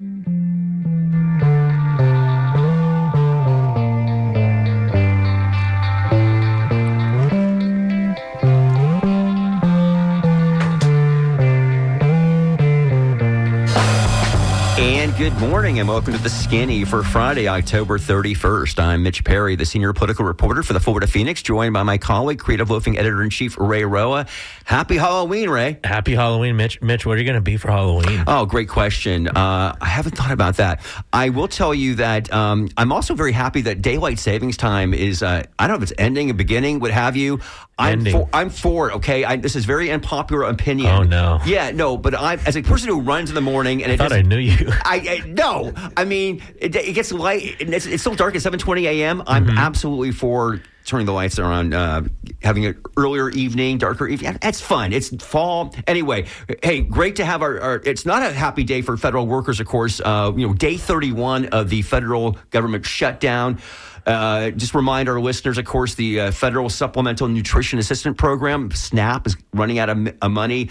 And good morning and welcome to The Skinny for Friday, October 31st. I'm Mitch Perry, the senior political reporter for the Florida Phoenix, joined by my colleague, creative loafing editor-in-chief, Ray Roa. Happy Halloween, Ray. Happy Halloween, Mitch. Mitch, what are you going to be for Halloween? Oh, great question. I haven't thought about that. I will tell you that I'm also very happy that daylight savings time is, I don't know if it's ending or beginning, what have you. I'm for it, okay? This is very unpopular opinion. Oh, no. Yeah, no, but as a person who runs in the morning... and I thought I knew you. No. I mean, it gets light. It's still dark at 7:20 a.m. I'm absolutely for turning the lights on, having an earlier evening, darker evening. That's fun. It's fall. Anyway, hey, great to have our it's not a happy day for federal workers, of course. Day 31 of the federal government shutdown. Just remind our listeners, of course, the Federal Supplemental Nutrition Assistance Program, SNAP, is running out of money.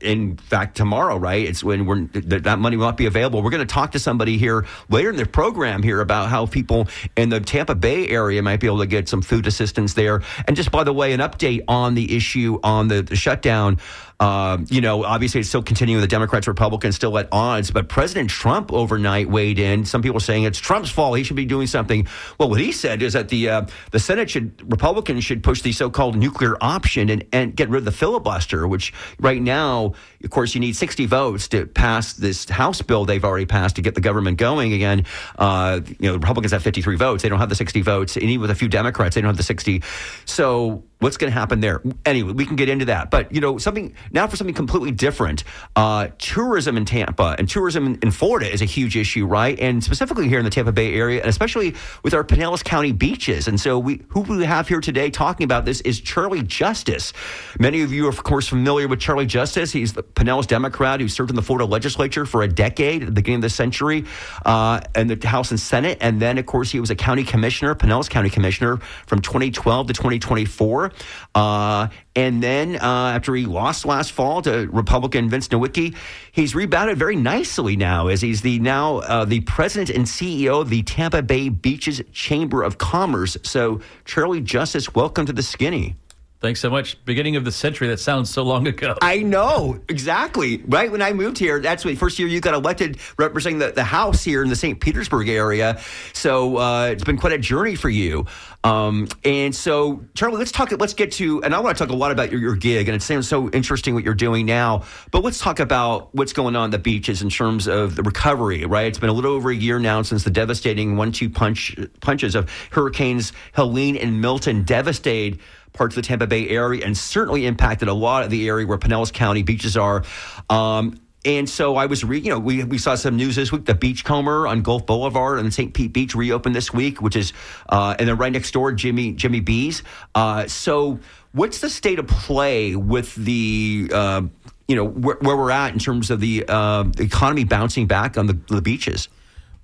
In fact, tomorrow, right? It's when that money will not be available. We're going to talk to somebody here later in the program here about how people in the Tampa Bay area might be able to get some food assistance there. And just, by the way, an update on the issue on the shutdown. Obviously it's still continuing. The Democrats, Republicans still at odds, but President Trump overnight weighed in. Some people are saying it's Trump's fault. He should be doing something. Well, what he said is that the Senate Republicans should push the so-called nuclear option and get rid of the filibuster, which right now, of course, you need 60 votes to pass this House bill they've already passed to get the government going again. The Republicans have 53 votes. They don't have the 60 votes. And even with a few Democrats, they don't have the 60. So what's going to happen there? Anyway, we can get into that. But, something completely different. Tourism in Tampa and tourism in Florida is a huge issue, right? And specifically here in the Tampa Bay area, and especially with our Pinellas County beaches. And so who we have here today talking about this is Charlie Justice. Many of you are, of course, familiar with Charlie Justice. He's the Pinellas Democrat who served in the Florida legislature for a decade at the beginning of the century, and the House and Senate. And then, of course, he was a county commissioner, Pinellas County commissioner from 2012 to 2024. And then after he lost last fall to Republican Vince Nowicki, he's rebounded very nicely now as he's the president and CEO of the Tampa Bay Beaches Chamber of Commerce. So, Charlie Justice, welcome to The Skinny. Thanks so much. Beginning of the century, that sounds so long ago. I know, exactly. Right when I moved here, that's the first year you got elected representing the House here in the St. Petersburg area. So it's been quite a journey for you. And so, Charlie, let's get to, and I want to talk a lot about your gig, and it sounds so interesting what you're doing now, but let's talk about what's going on the beaches in terms of the recovery, right? It's been a little over a year now since the devastating 1-2 punches of Hurricanes Helene and Milton devastated parts of the Tampa Bay area and certainly impacted a lot of the area where Pinellas County beaches are. And so I was reading, we saw some news this week. The Beachcomber on Gulf Boulevard and St. Pete Beach reopened this week, which is, and then right next door, Jimmy B's. So what's the state of play with the, where we're at in terms of the economy bouncing back on the beaches?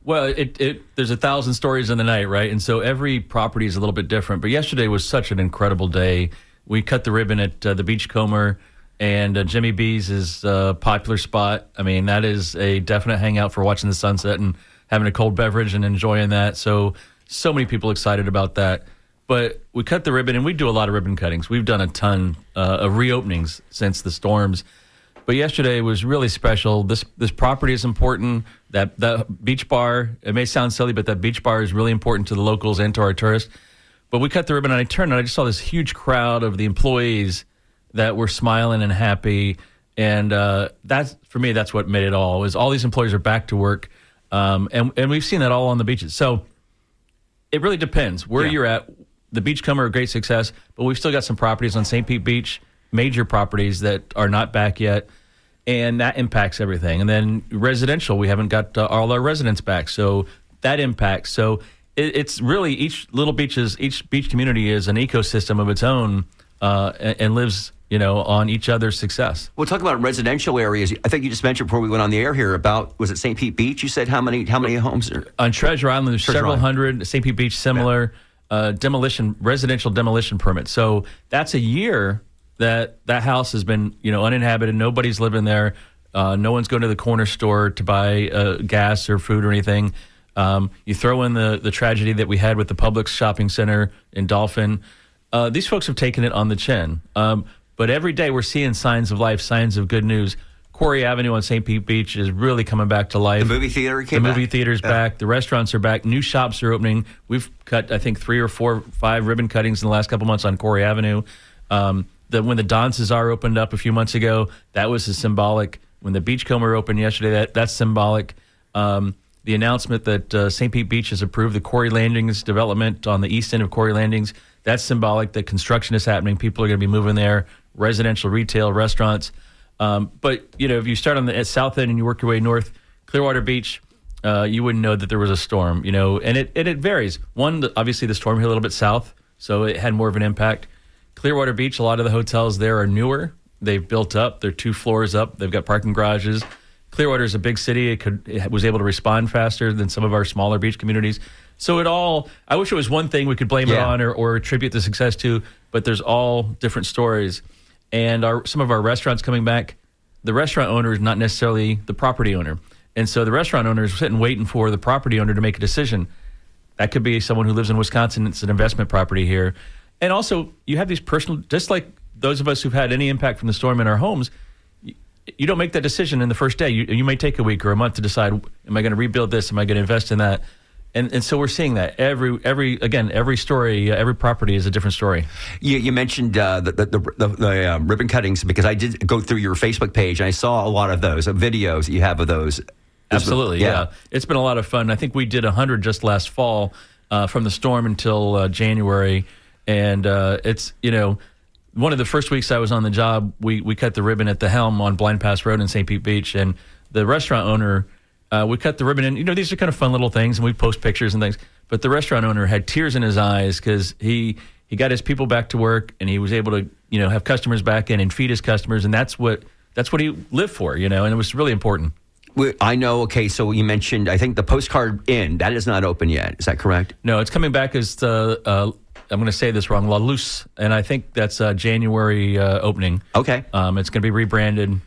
Well, there's 1,000 stories in the night, right? And so every property is a little bit different. But yesterday was such an incredible day. We cut the ribbon at the Beachcomber, and Jimmy B's is a popular spot. I mean, that is a definite hangout for watching the sunset and having a cold beverage and enjoying that. So many people excited about that. But we cut the ribbon, and we do a lot of ribbon cuttings. We've done a ton of reopenings since the storms. But yesterday was really special. This property is important. That beach bar, it may sound silly, but that beach bar is really important to the locals and to our tourists. But we cut the ribbon, and I turned, and I just saw this huge crowd of the employees that were smiling and happy. And for me, that's what made it all, is all these employees are back to work. And we've seen that all on the beaches. So it really depends where you're at. The Beachcomber, a great success, but we've still got some properties on St. Pete Beach, major properties that are not back yet, and that impacts everything. And then residential, we haven't got all our residents back, so that impacts. So it's really each beach community is an ecosystem of its own, and lives, on each other's success. We'll talk about residential areas. I think you just mentioned before we went on the air here about, was it St. Pete Beach? You said how many homes are on Treasure Island? There's several hundred. St. Pete Beach, similar. Residential demolition permits. So that's a year that house has been, uninhabited. Nobody's living there. No one's going to the corner store to buy gas or food or anything. You throw in the tragedy that we had with the Publix shopping center in Dolphin. These folks have taken it on the chin. But every day we're seeing signs of life, signs of good news. Quarry Avenue on St. Pete Beach is really coming back to life. The movie theater came back. The movie theater's back. The restaurants are back. New shops are opening. We've cut, I think, 3 or 4, 5 ribbon cuttings in the last couple months on Quarry Avenue. When the Don Cesar opened up a few months ago, that was symbolic. When the Beachcomber opened yesterday, that's symbolic. The announcement that St. Pete Beach has approved the Quarry Landings development on the east end of Quarry Landings, that's symbolic that construction is happening. People are going to be moving there, residential, retail, restaurants. But, if you start on the south end and you work your way north, Clearwater Beach, you wouldn't know that there was a storm, and it varies. One, obviously the storm hit a little bit south, so it had more of an impact. Clearwater Beach, a lot of the hotels there are newer. They've built up. They're 2 floors up. They've got parking garages. Clearwater is a big city. It was able to respond faster than some of our smaller beach communities. So I wish it was one thing we could blame it on or attribute the success to, but there's all different stories. And some of our restaurants coming back, the restaurant owner is not necessarily the property owner. And so the restaurant owner is sitting waiting for the property owner to make a decision. That could be someone who lives in Wisconsin. It's an investment property here. And also, you have these personal, just like those of us who've had any impact from the storm in our homes, you don't make that decision in the first day. You may take a week or a month to decide, am I going to rebuild this? Am I going to invest in that? And so we're seeing that every story, every property is a different story. You mentioned the ribbon cuttings because I did go through your Facebook page and I saw a lot of those videos that you have of those. Absolutely, yeah. It's been a lot of fun. I think we did 100 just last fall from the storm until January, and it's one of the first weeks I was on the job, we cut the ribbon at the Helm on Blind Pass Road in St. Pete Beach, and the restaurant owner. We cut the ribbon, and these are kind of fun little things, and we post pictures and things. But the restaurant owner had tears in his eyes because he got his people back to work, and he was able to have customers back in and feed his customers, and that's what he lived for, and it was really important. I know. Okay, so you mentioned I think the Postcard Inn that is not open yet. Is that correct? No, it's coming back as I'm going to say this wrong, La Luz, and I think that's January opening. Okay, it's going to be rebranded.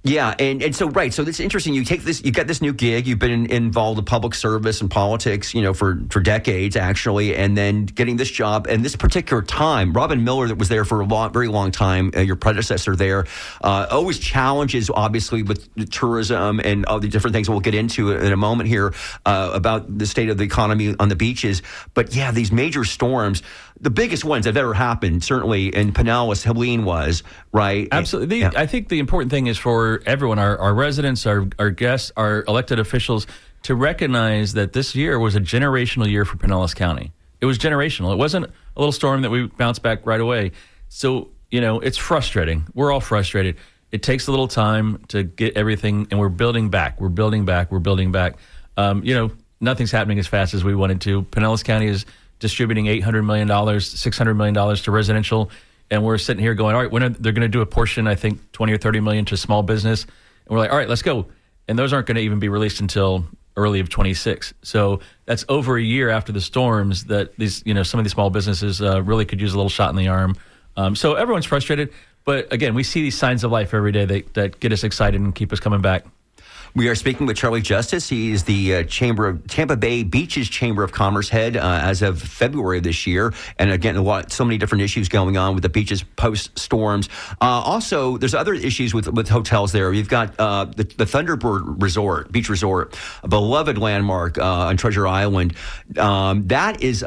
Yeah, and so right, so it's interesting. You got this new gig. You've been involved in public service and politics, for decades actually, and then getting this job and this particular time. Robin Miller, that was there for a very long time, your predecessor there, always challenges obviously with the tourism and all the different things we'll get into in a moment here about the state of the economy on the beaches. But yeah, these major storms. The biggest ones that have ever happened, certainly in Pinellas, Helene was, right? Absolutely. I think the important thing is for everyone, our residents, our guests, our elected officials, to recognize that this year was a generational year for Pinellas County. It was generational. It wasn't a little storm that we bounced back right away. So, it's frustrating. We're all frustrated. It takes a little time to get everything, and we're building back. We're building back. Nothing's happening as fast as we wanted to. Pinellas County is distributing $800 million, $600 million to residential, and we're sitting here going, all right, they're going to do a portion, I think, $20 or $30 million to small business, and we're like, all right, let's go. And those aren't going to even be released until early of 26. So that's over a year after the storms that these, some of these small businesses really could use a little shot in the arm. So everyone's frustrated, but again, we see these signs of life every day that get us excited and keep us coming back. We are speaking with Charlie Justice. He is the Tampa Bay Beaches Chamber of Commerce head as of February of this year. And again, so many different issues going on with the beaches post storms. Also, there's other issues with hotels there. You've got the Thunderbird Beach Resort, a beloved landmark on Treasure Island. That's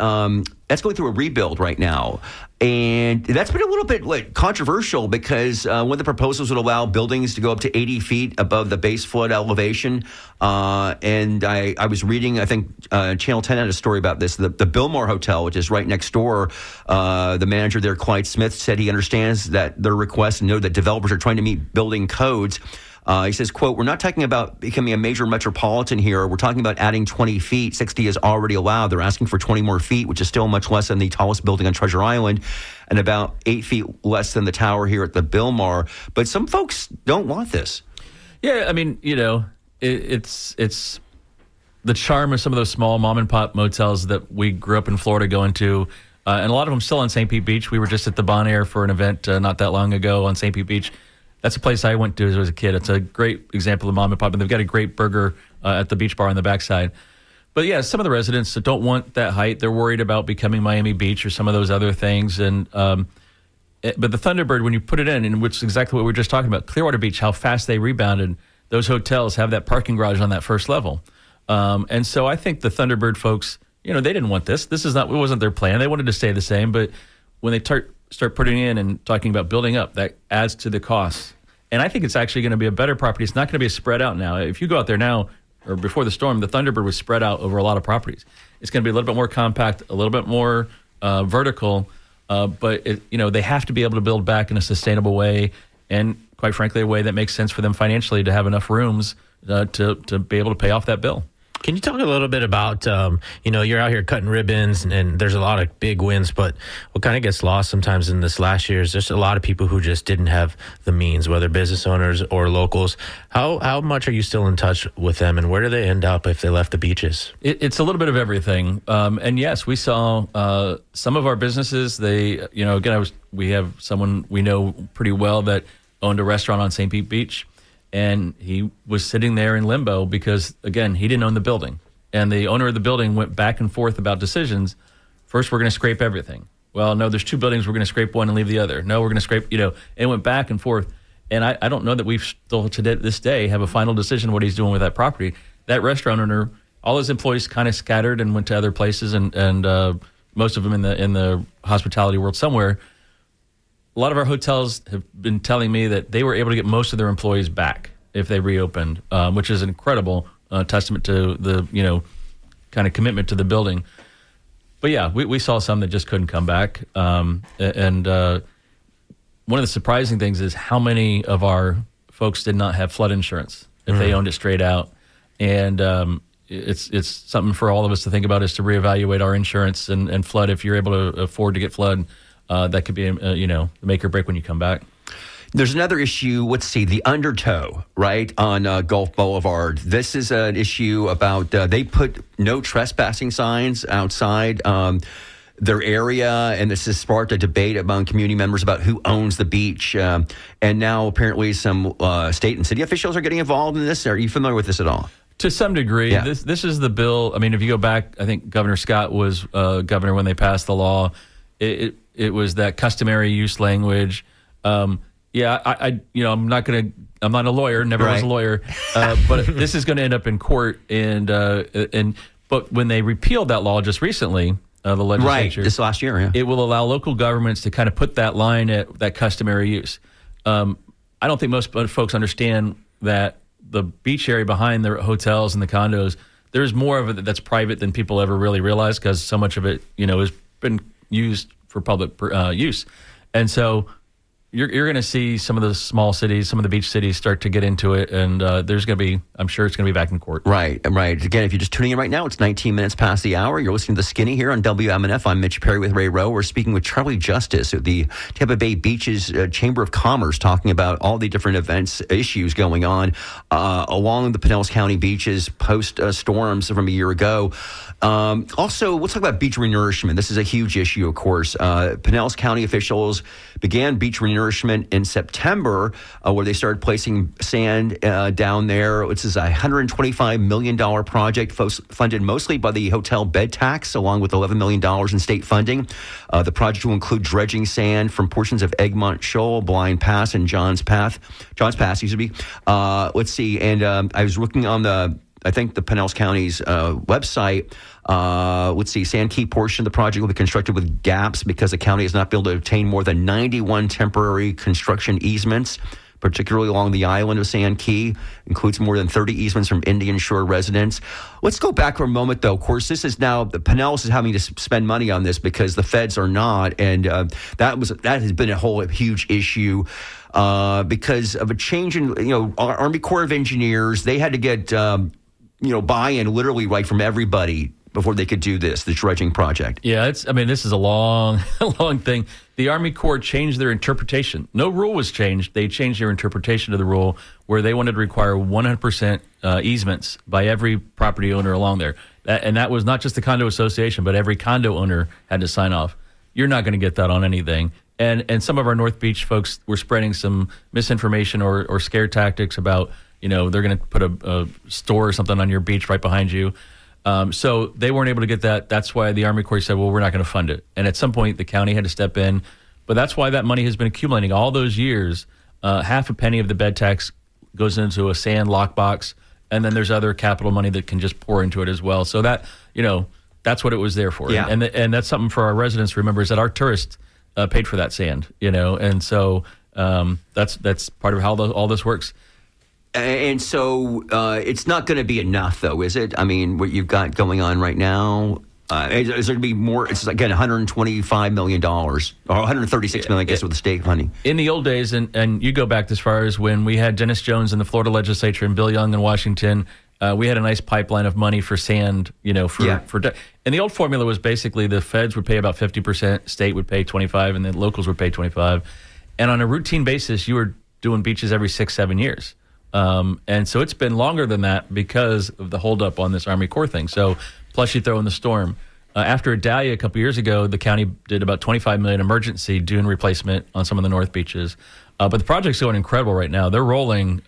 going through a rebuild right now. And that's been a little bit controversial because one of the proposals would allow buildings to go up to 80 feet above the base flood elevation. And I was reading, I think Channel 10 had a story about this. The Biltmore Hotel, which is right next door, the manager there, Clyde Smith, said he understands that their request and know that developers are trying to meet building codes. He says, quote, we're not talking about becoming a major metropolitan here. We're talking about adding 20 feet. 60 is already allowed. They're asking for 20 more feet, which is still much less than the tallest building on Treasure Island and about 8 feet less than the tower here at the Biltmore. But some folks don't want this. Yeah, I mean, it's the charm of some of those small mom and pop motels that we grew up in Florida going to. And a lot of them still on St. Pete Beach. We were just at the Bon Air for an event not that long ago on St. Pete Beach. That's a place I went to as I was a kid. It's a great example of mom and pop, and they've got a great burger at the beach bar on the backside. But yeah, some of the residents that don't want that height, they're worried about becoming Miami Beach or some of those other things. And but the Thunderbird, when you put it in, and which is exactly what we were just talking about, Clearwater Beach, how fast they rebounded. Those hotels have that parking garage on that first level. And so I think the Thunderbird folks, they didn't want this. It wasn't their plan. They wanted to stay the same. But when they start putting in and talking about building up, that adds to the costs. And I think it's actually going to be a better property. It's not going to be spread out now. If you go out there now, or before the storm, the Thunderbird was spread out over a lot of properties. It's going to be a little bit more compact, a little bit more vertical, but they have to be able to build back in a sustainable way, and quite frankly, a way that makes sense for them financially to have enough rooms to be able to pay off that bill. Can you talk a little bit about, you're out here cutting ribbons and there's a lot of big wins, but what kind of gets lost sometimes in this last year is there's a lot of people who just didn't have the means, whether business owners or locals. How much are you still in touch with them, and where do they end up if they left the beaches? It's a little bit of everything. And yes, we saw some of our businesses, we have someone we know pretty well that owned a restaurant on St. Pete Beach. And he was sitting there in limbo because, again, he didn't own the building. And the owner of the building went back and forth about decisions. First, we're going to scrape everything. Well, no, there's two buildings. We're going to scrape one and leave the other. No, we're going to scrape, and it went back and forth. And I don't know that we've still, to this day, have a final decision what he's doing with that property. That restaurant owner, all his employees kind of scattered and went to other places, and most of them in the hospitality world somewhere. A lot of our hotels have been telling me that they were able to get most of their employees back if they reopened, which is an incredible testament to the, kind of commitment to the building. But yeah, we saw some that just couldn't come back. And one of the surprising things is how many of our folks did not have flood insurance if they owned it straight out. And it's something for all of us to think about, is to reevaluate our insurance and flood. If you're able to afford to get flood, that could be, make or break when you come back. There's another issue. Let's see, the undertow, right, on Gulf Boulevard. This is an issue about they put no trespassing signs outside their area, and this has sparked a debate among community members about who owns the beach. And now apparently some state and city officials are getting involved in this. Are you familiar with this at all? To some degree. Yeah. This is the bill. I mean, if you go back, I think Governor Scott was governor when they passed the law. It was that customary use language. I'm not a lawyer, never was a lawyer, but this is going to end up in court. But when they repealed that law just recently, the legislature, this last year, it will allow local governments to kind of put that line at that customary use. I don't think most folks understand that the beach area behind the hotels and the condos, there's more of it that's private than people ever really realize, because so much of it, has been used for public use. And so you're going to see some of the small cities, some of the beach cities start to get into it, and there's going to be, I'm sure it's going to be back in court. Right. Again, if you're just tuning in right now, it's 19 minutes past the hour. You're listening to The Skinny here on WMNF. I'm Mitch Perry with Ray Rowe. We're speaking with Charlie Justice at the Tampa Bay Beaches Chamber of Commerce, talking about all the different events, issues going on along the Pinellas County beaches post-storms from a year ago. Also, we'll talk about beach renourishment. This is a huge issue, of course. Pinellas County officials began beach renourishment in September, where they started placing sand down there. This is a $125 million project funded mostly by the hotel bed tax, along with $11 million in state funding. The project will include dredging sand from portions of Egmont Shoal, Blind Pass, and Johns Pass. Let's see. And I was looking on the Pinellas County's website. Let's see, Sand Key portion of the project will be constructed with gaps because the county has not been able to obtain more than 91 temporary construction easements, particularly along the island of Sand Key. Includes more than 30 easements from Indian Shore residents. Let's go back for a moment, though. Of course, this is now, the Pinellas is having to spend money on this because the feds are not, and that has been a whole huge issue. Because of a change in, Army Corps of Engineers, they had to get, buy-in literally right from everybody before they could do the dredging project. Yeah, this is a long thing. The Army Corps changed their interpretation. No rule was changed. They changed their interpretation of the rule, where they wanted to require 100% easements by every property owner along there. And that was not just the condo association, but every condo owner had to sign off. You're not going to get that on anything. And some of our North Beach folks were spreading some misinformation or scare tactics about, they're going to put a store or something on your beach right behind you. So they weren't able to get that. That's why the Army Corps said, well, we're not going to fund it. And at some point, the county had to step in. But that's why that money has been accumulating all those years. Half a penny of the bed tax goes into a sand lockbox. And then there's other capital money that can just pour into it as well. So that, that's what it was there for. Yeah. And that's something for our residents to remember, is that our tourists paid for that sand, and so that's part of how all this works. And so it's not going to be enough, though, is it? I mean, what you've got going on right now, is there going to be more? It's again $125 million or $136 million, I guess, with the state funding. In the old days, and you go back as far as when we had Dennis Jones in the Florida legislature and Bill Young in Washington. We had a nice pipeline of money for sand, and the old formula was basically the feds would pay about 50%, state would pay 25%, and the locals would pay 25%. And on a routine basis, you were doing beaches every 6-7 years. And so it's been longer than that because of the holdup on this Army Corps thing. So plus you throw in the storm. After Idalia a couple years ago, the county did about $25 million emergency dune replacement on some of the North beaches. But the project's going incredible right now. They're rolling.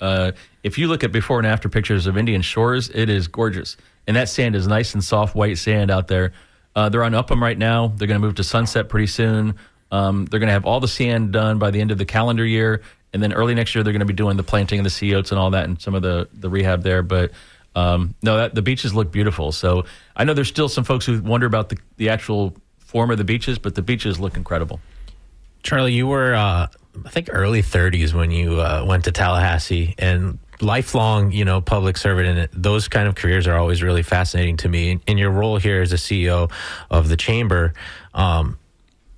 If you look at before and after pictures of Indian Shores, it is gorgeous. And that sand is nice and soft white sand out there. They're on Upham right now. They're going to move to Sunset pretty soon. They're going to have all the sand done by the end of the calendar year. And then early next year, they're going to be doing the planting of the sea oats and all that and some of the rehab there. But the beaches look beautiful. So I know there's still some folks who wonder about the actual form of the beaches, but the beaches look incredible. Charlie, you were, I think, early 30s when you went to Tallahassee, and lifelong, public servant, and those kind of careers are always really fascinating to me. In your role here as a CEO of the chamber,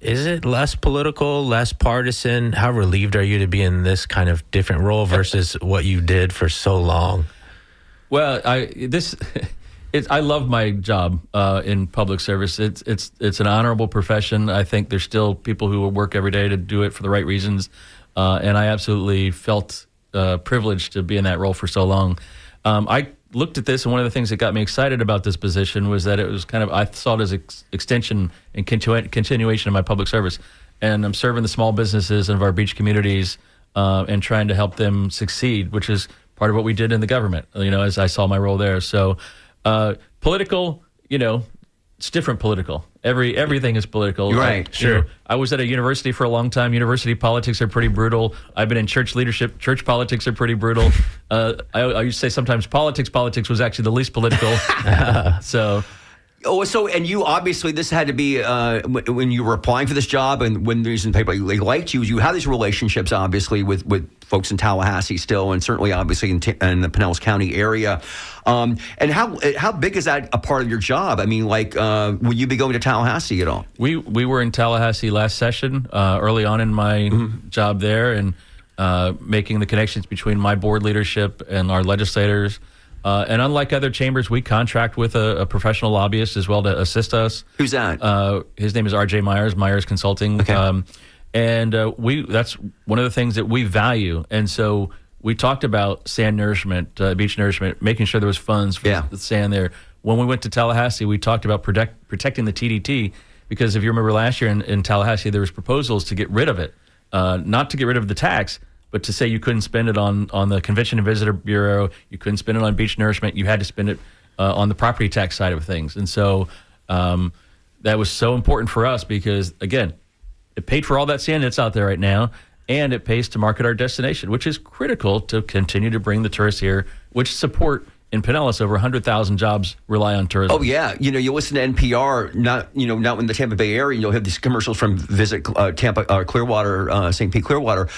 is it less political, less partisan? How relieved are you to be in this kind of different role versus what you did for so long? Well, I love my job in public service. It's an honorable profession. I think there's still people who will work every day to do it for the right reasons, and I absolutely felt privileged to be in that role for so long. I looked at this, and one of the things that got me excited about this position was that it was I saw it as extension and continuation of my public service, and I'm serving the small businesses of our beach communities and trying to help them succeed, which is part of what we did in the government. As I saw my role there, so. Political, it's different political. Everything is political. Right, sure. I was at a university for a long time. University politics are pretty brutal. I've been in church leadership. Church politics are pretty brutal. I used to say sometimes politics was actually the least political. So... Oh, and you obviously, this had to be when you were applying for this job and when these people they liked you. You had these relationships, obviously, with folks in Tallahassee still, and certainly, obviously, in the Pinellas County area. And how big is that a part of your job? I mean, will you be going to Tallahassee at all? We were in Tallahassee last session, early on in my job there, and making the connections between my board leadership and our legislators. And unlike other chambers, we contract with a professional lobbyist as well to assist us. Who's that? His name is R.J. Myers Consulting. Okay. That's one of the things that we value. And so we talked about sand nourishment, beach nourishment, making sure there was funds for the sand there. When we went to Tallahassee, we talked about protecting the TDT, because if you remember last year in Tallahassee, there was proposals to get rid of it, not to get rid of the tax, but to say you couldn't spend it on the Convention and Visitor Bureau, you couldn't spend it on beach nourishment, you had to spend it on the property tax side of things. And so that was so important for us because, again, it paid for all that sand that's out there right now, and it pays to market our destination, which is critical to continue to bring the tourists here, which support in Pinellas, over 100,000 jobs rely on tourism. Oh yeah, you listen to NPR, not in the Tampa Bay area. You'll have these commercials from Visit Tampa, Clearwater, St. Pete Clearwater,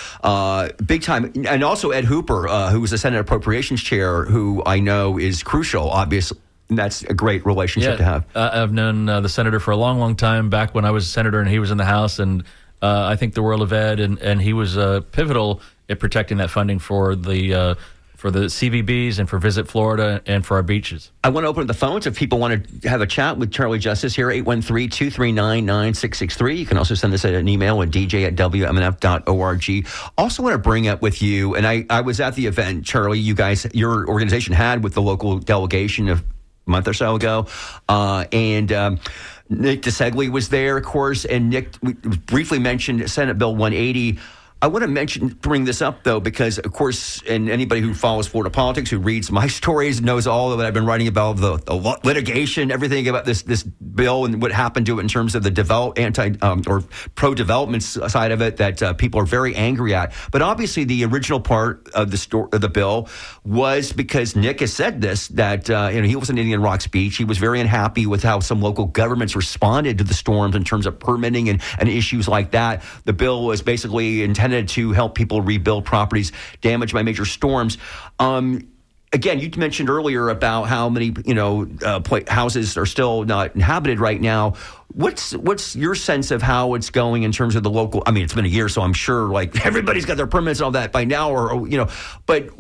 big time, and also Ed Hooper, who was the Senate Appropriations Chair, who I know is crucial, obviously. And that's a great relationship to have. I've known the senator for a long, long time, back when I was a senator and he was in the House, and I think the world of Ed, and he was pivotal at protecting that funding for the CVBs and for Visit Florida and for our beaches. I want to open up the phones if people want to have a chat with Charlie Justice here, 813-239-9663. You can also send us an email at dj@wmnf.org. Also want to bring up with you, and I was at the event, Charlie, your organization had with the local delegation a month or so ago, and Nick DeSegli was there, of course, and Nick we briefly mentioned Senate Bill 180. I want to bring this up, though, because, of course, and anybody who follows Florida politics, who reads my stories, knows all of what I've been writing about, the litigation, everything about this bill and what happened to it in terms of the or pro-development side of it that people are very angry at. But obviously, the original part of the bill was because Nick has said this, that he was in Indian Rocks Beach. He was very unhappy with how some local governments responded to the storms in terms of permitting and issues like that. The bill was basically intended to help people rebuild properties damaged by major storms. Again, you mentioned earlier about how many houses are still not inhabited right now. What's your sense of how it's going in terms of the local? I mean, it's been a year, so I'm sure like everybody's got their permits and all that by now, or But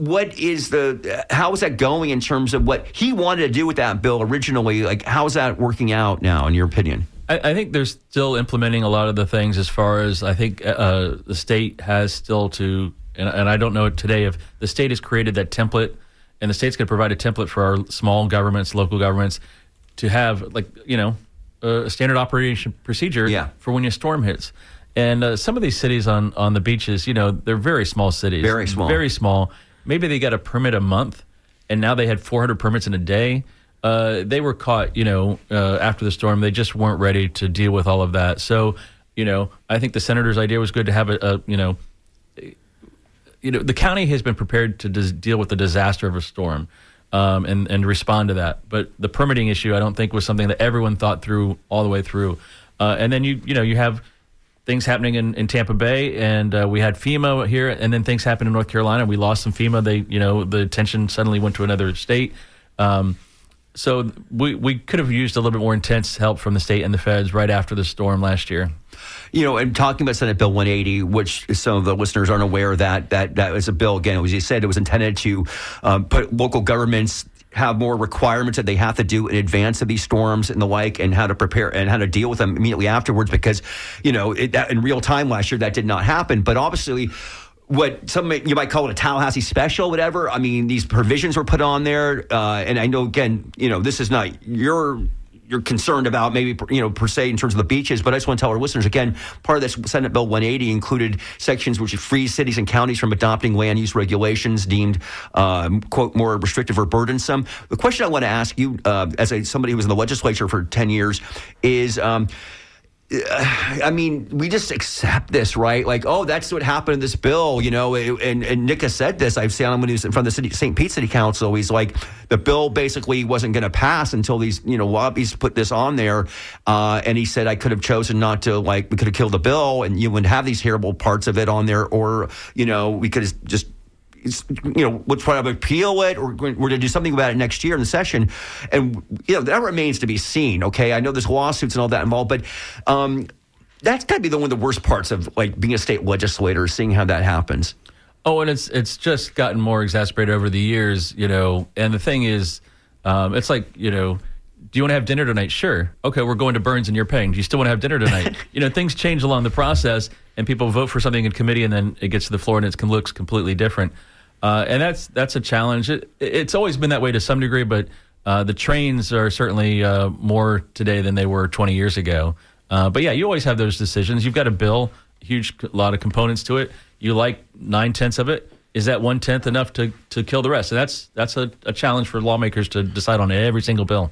how is that going in terms of what he wanted to do with that bill originally? Like, how is that working out now, in your opinion? I think they're still implementing a lot of the things as far as I think the state has still to, and I don't know today if the state has created that template, and the state's going to provide a template for our small governments, local governments, to have a standard operation procedure for when a storm hits. And some of these cities on the beaches, they're very small cities. Very small. Very small. Maybe they got a permit a month, and now they had 400 permits in a day. They were caught, after the storm. They just weren't ready to deal with all of that. So, I think the senator's idea was good to have the county has been prepared to deal with the disaster of a storm and respond to that. But the permitting issue, I don't think, was something that everyone thought through all the way through. And then you have things happening in Tampa Bay, and we had FEMA here, and then things happened in North Carolina. We lost some FEMA. The attention suddenly went to another state. So we could have used a little bit more intense help from the state and the feds right after the storm last year. And talking about Senate Bill 180, which some of the listeners aren't aware that was a bill, again, as you said, it was intended to put local governments have more requirements that they have to do in advance of these storms and the like, and how to prepare and how to deal with them immediately afterwards, because, that in real time last year, that did not happen. But obviously, what you might call it a Tallahassee special, whatever. I mean, these provisions were put on there, and I know, again, this is not you're concerned about maybe, per se in terms of the beaches, but I just want to tell our listeners, again, part of this Senate Bill 180 included sections which free cities and counties from adopting land use regulations deemed, quote, more restrictive or burdensome. The question I want to ask you, as somebody who was in the legislature for 10 years, is... we just accept this, right? Like, oh, that's what happened in this bill, and Nick has said this. I've seen him when he was in front of the St. Pete City Council. He's like, the bill basically wasn't going to pass until these, lobbies put this on there. And he said, I could have chosen not to, we could have killed the bill and you wouldn't have these terrible parts of it on there. Or, we could have just, let's try to appeal it, or we're going to do something about it next year in the session. And, that remains to be seen, okay? I know there's lawsuits and all that involved, but that's got to be one of the worst parts of, being a state legislator, seeing how that happens. Oh, and it's just gotten more exacerbated over the years, and the thing is, it's like, do you want to have dinner tonight? Sure. Okay, we're going to Burns and you're paying. Do you still want to have dinner tonight? Things change along the process, and people vote for something in committee, and then it gets to the floor and it looks completely different. And that's a challenge. It's always been that way to some degree, but the trains are certainly more today than they were 20 years ago. But yeah, you always have those decisions. You've got a bill, a lot of components to it. You like 9/10 of it. Is that 1/10 enough to kill the rest? And that's a challenge for lawmakers to decide on every single bill.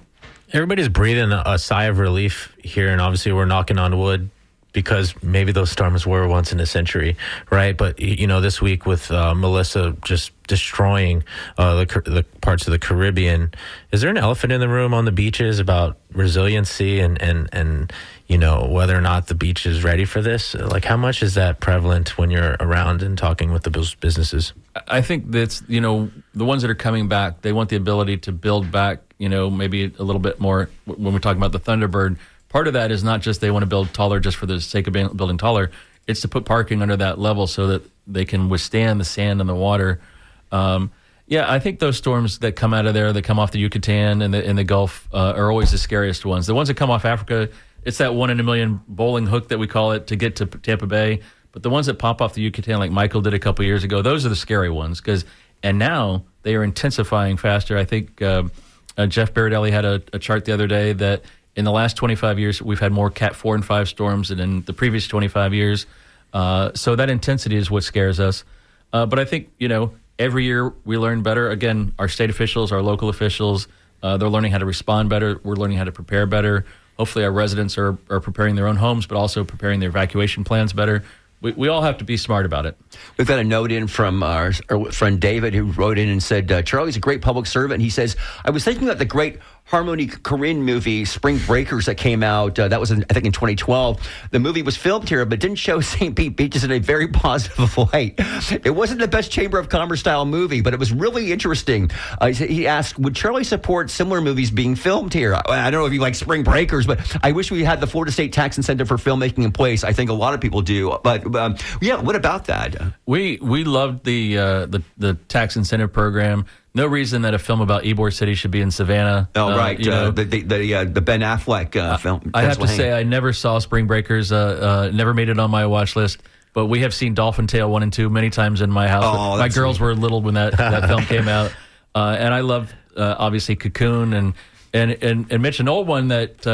Everybody's breathing a sigh of relief here, and obviously we're knocking on wood, because maybe those storms were once in a century, right? But, this week with Melissa just destroying the parts of the Caribbean, is there an elephant in the room on the beaches about resiliency and whether or not the beach is ready for this? How much is that prevalent when you're around and talking with the businesses? I think that's, the ones that are coming back, they want the ability to build back, maybe a little bit more when we're talking about the Thunderbird. Part of that is not just they want to build taller just for the sake of building taller. It's to put parking under that level so that they can withstand the sand and the water. I think those storms that come out of there, that come off the Yucatan and the Gulf, are always the scariest ones. The ones that come off Africa, it's that 1 in a million bowling hook that we call it to get to Tampa Bay. But the ones that pop off the Yucatan, like Michael did a couple years ago, those are the scary ones. And now they are intensifying faster. I think Jeff Baradelli had a chart the other day that In the last 25 years, we've had more Cat 4 and 5 storms than in the previous 25 years. So that intensity is what scares us. But I think, every year we learn better. Again, our state officials, our local officials, they're learning how to respond better. We're learning how to prepare better. Hopefully our residents are preparing their own homes, but also preparing their evacuation plans better. We all have to be smart about it. We've got a note in from our friend David, who wrote in and said, Charlie's a great public servant. He says, I was thinking about the great Harmony Korine movie, Spring Breakers, that came out. That was, I think, in 2012. The movie was filmed here, but didn't show St. Pete beaches in a very positive light. It wasn't the best Chamber of Commerce style movie, but it was really interesting. He asked, would Charlie support similar movies being filmed here? I don't know if you like Spring Breakers, but I wish we had the Florida State tax incentive for filmmaking in place. I think a lot of people do. But what about that? We loved the tax incentive program. No reason that a film about Ybor City should be in Savannah. Oh, right. The Ben Affleck film. I have to say, I never saw Spring Breakers. Never made it on my watch list. But we have seen Dolphin Tale 1 and 2 many times in my house. Oh, my girls were little when that film came out. And I love, obviously, Cocoon. And Mitch, an old one that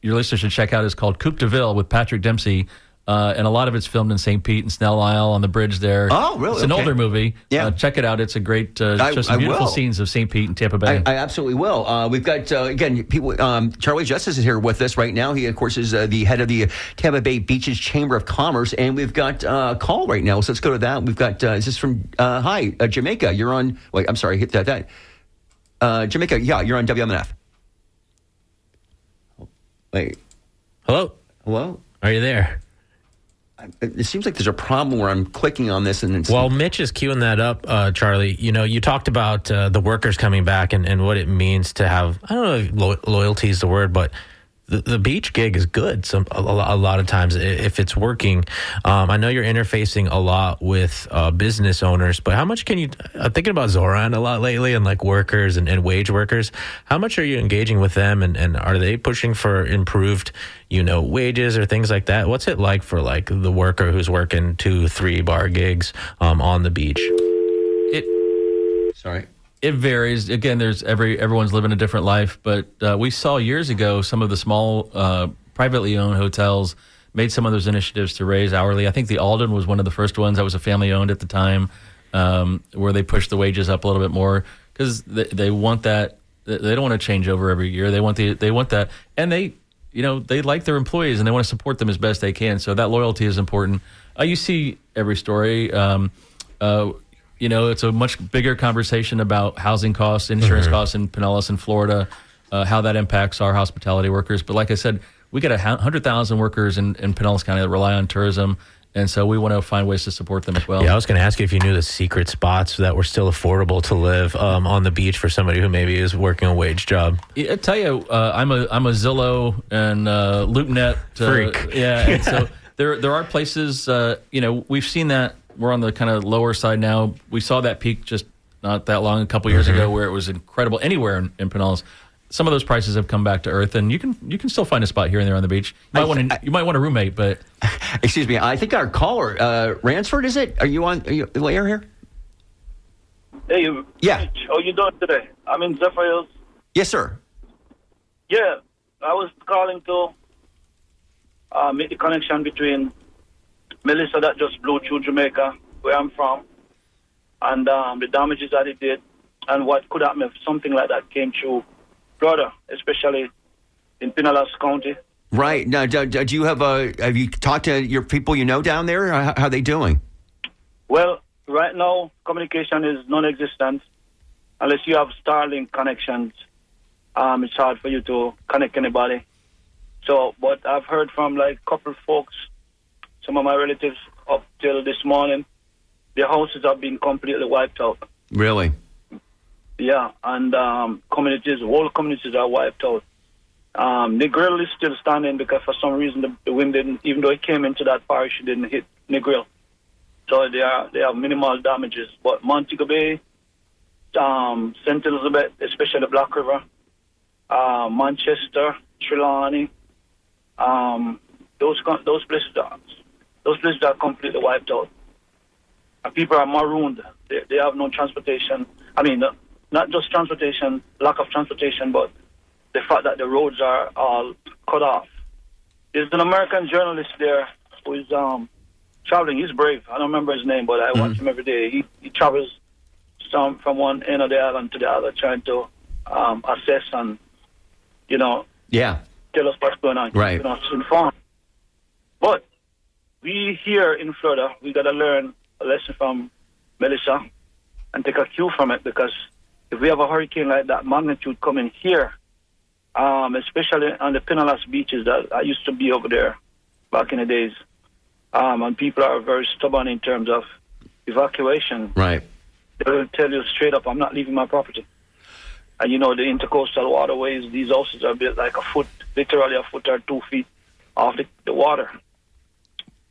your listeners should check out is called Coupe de Ville with Patrick Dempsey. And a lot of it's filmed in St. Pete and Snell Isle on the bridge there. Oh, really? It's an older movie. Yeah. Check it out. It's a great, just some beautiful scenes of St. Pete and Tampa Bay. I absolutely will. We've got, again, people. Charlie Justice is here with us right now. He, of course, is the head of the Tampa Bay Beaches Chamber of Commerce. And we've got a call right now. So let's go to that. We've got, is this from, hi, Jamaica. You're on, wait, I'm sorry, hit that. Jamaica, yeah, you're on WMNF. Wait. Hello? Are you there? It seems like there's a problem where I'm clicking on this. Well, Mitch is queuing that up, Charlie. You talked about the workers coming back and what it means to have, I don't know if loyalty is the word, but the beach gig is good a lot of times if it's working. I know you're interfacing a lot with business owners, but how much can you, I'm thinking about Zoran a lot lately and like workers and wage workers. How much are you engaging with them and are they pushing for improved, wages or things like that? What's it like for like the worker who's working 2-3 bar gigs on the beach? It varies. Again, everyone's living a different life, but we saw years ago some of the small privately owned hotels made some of those initiatives to raise hourly. I think the Alden was one of the first ones that was a family owned at the time, where they pushed the wages up a little bit more because they want that. They don't want to change over every year. They want that, and they like their employees and they want to support them as best they can. So that loyalty is important. You see every story. It's a much bigger conversation about housing costs, insurance costs in Pinellas and Florida, how that impacts our hospitality workers. But like I said, we got 100,000 workers in Pinellas County that rely on tourism. And so we want to find ways to support them as well. Yeah, I was going to ask you if you knew the secret spots that were still affordable to live on the beach for somebody who maybe is working a wage job. I tell you, I'm a Zillow and LoopNet freak. Yeah, and so there are places. We've seen that. We're on the kind of lower side now. We saw that peak just not that long, a couple years ago, where it was incredible anywhere in Pinellas. Some of those prices have come back to earth, and you can still find a spot here and there on the beach. You might want a roommate, but excuse me. I think our caller, Ransford, is it? Are you the air here? Hey, yeah. How you doing today? I'm in Zephyr Hills. Yes, sir. Yeah, I was calling to make the connection between Melissa that just blew through Jamaica, where I'm from, and the damages that it did, and what could happen if something like that came through Florida, especially in Pinellas County. Right. Now, do you have you talked to your people down there? How are they doing? Well, right now, communication is non-existent. Unless you have Starlink connections, it's hard for you to connect anybody. So, but I've heard from like a couple folks, some of my relatives up till this morning, their houses have been completely wiped out. Really? Yeah, and whole communities are wiped out. Negril is still standing because for some reason the wind didn't, even though it came into that parish, it didn't hit Negril. So they have minimal damages. But Montego Bay, St. Elizabeth, especially Black River, Manchester, Trelawney, those places are completely wiped out. And people are marooned. They have no transportation. I mean, not just transportation, lack of transportation, but the fact that the roads are all cut off. There's an American journalist there who is traveling. He's brave. I don't remember his name, but I watch him every day. He travels from one end of the island to the other, trying to assess and, Yeah. tell us what's going on. Right. To inform. But we here in Florida, we got to learn a lesson from Melissa and take a cue from it, because if we have a hurricane like that magnitude coming here, especially on the Pinellas beaches that I used to be over there back in the days, and people are very stubborn in terms of evacuation. Right. They will tell you straight up, I'm not leaving my property. And the intercoastal waterways, these houses are built like literally a foot or 2 feet off the water.